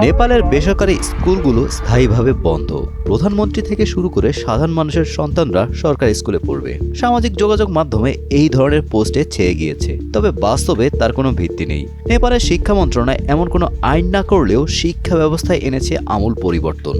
নেপালের বেসরকারি স্কুলগুলো স্থায়ীভাবে বন্ধ। প্রধানমন্ত্রী থেকে শুরু করে সাধারণ মানুষের সন্তানরা সরকারি স্কুলে পড়বে। সামাজিক যোগাযোগ মাধ্যমে এই ধরনের পোস্টে ছেয়ে গিয়েছে, তবে বাস্তবে তার কোনো ভিত্তি নেই। নেপালের শিক্ষা মন্ত্রণালয় এমন কোনো আইন না করলেও শিক্ষা ব্যবস্থায় এনেছে আমূল পরিবর্তন।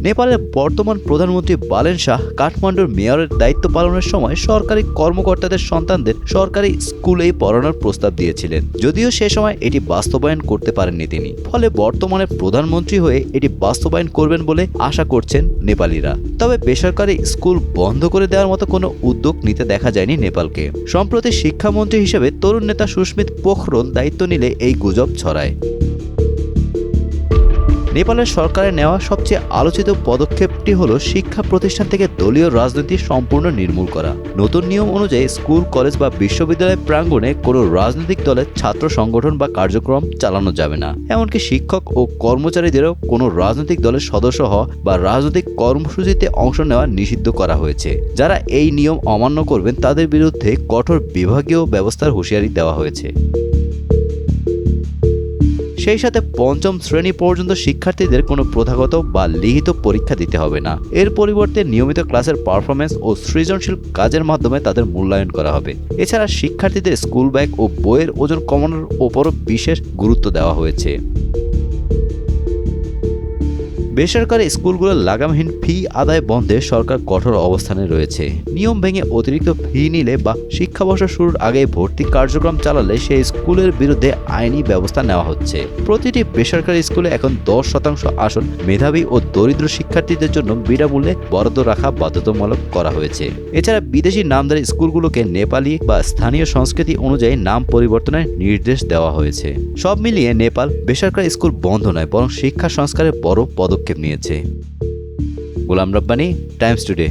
নেপালের বর্তমান প্রধানমন্ত্রী বালেন শাহ কাঠমান্ডুর মেয়রের দায়িত্ব পালনের সময় সরকারি কর্মকর্তাদের সন্তানদের সরকারি স্কুলেই পড়ানোর প্রস্তাব দিয়েছিলেন, যদিও সে সময় এটি বাস্তবায়ন করতে পারেননি তিনি। ফলে বর্তমানে প্রধানমন্ত্রী হয়ে এটি বাস্তবায়ন করবেন বলে আশা করছেন নেপালিরা। তবে বেসরকারি স্কুল বন্ধ করে দেওয়ার মতো কোনো উদ্যোগ নিতে দেখা যায়নি নেপালকে। সম্প্রতি শিক্ষামন্ত্রী হিসেবে তরুণ নেতা সুস্মিত পোখরল দায়িত্ব নিলে এই গুজব ছড়ায়। নেপালের সরকারের নেওয়া সবচেয়ে আলোচিত পদক্ষেপটি হলো শিক্ষা প্রতিষ্ঠান থেকে দলীয় রাজনীতি সম্পূর্ণ নির্মূল করা। নতুন নিয়ম অনুযায়ী স্কুল, কলেজ বা বিশ্ববিদ্যালয় প্রাঙ্গণে কোনো রাজনৈতিক দলের ছাত্র সংগঠন বা কার্যক্রম চালানো যাবে না। এমনকি শিক্ষক ও কর্মচারীদেরও কোনো রাজনৈতিক দলের সদস্য হওয়া বা রাজনৈতিক কর্মসূচিতে অংশ নেওয়া নিষিদ্ধ করা হয়েছে। যারা এই নিয়ম অমান্য করবেন তাদের বিরুদ্ধে কঠোর বিভাগীয় ব্যবস্থার হুঁশিয়ারি দেওয়া হয়েছে। সেই সাথে পঞ্চম শ্রেণী পর্যন্ত শিক্ষার্থীদের কোনো প্রথাগত বা লিখিত পরীক্ষা দিতে হবে না। এর পরিবর্তে নিয়মিত ক্লাসের পারফরমেন্স ও সৃজনশীল কাজের মাধ্যমে তাদের মূল্যায়ন করা হবে। এছাড়া শিক্ষার্থীদের স্কুল ব্যাগ ও বইয়ের ওজন কমানোর ওপরও বিশেষ গুরুত্ব দেওয়া হয়েছে। বেসরকারি স্কুলগুলোর লাগামহীন ফি আদায় বন্ধে সরকার কঠোর অবস্থানে রয়েছে। নিয়ম ভেঙে অতিরিক্ত ফি নিলে বা শিক্ষাবর্ষ শুরুর আগে ভর্তি কার্যক্রম চালালে সেই স্কুলের বিরুদ্ধে আইনি ব্যবস্থা নেওয়া হচ্ছে। প্রতিটি বেসরকারি স্কুলে এখন 10% আসন মেধাবী ও দরিদ্র শিক্ষার্থীদের জন্য বিনামূল্যে বরাদ্দ রাখা বাধ্যতামূলক করা হয়েছে। এছাড়া বিদেশি নামধারী স্কুলগুলোকে নেপালি বা স্থানীয় সংস্কৃতি অনুযায়ী নাম পরিবর্তনের নির্দেশ দেওয়া হয়েছে। সব মিলিয়ে নেপাল বেসরকারি স্কুল বন্ধ নয়, বরং শিক্ষা সংস্কারের বড় পদক্ষেপ নিয়েছে। Golam Rabbani, Times today.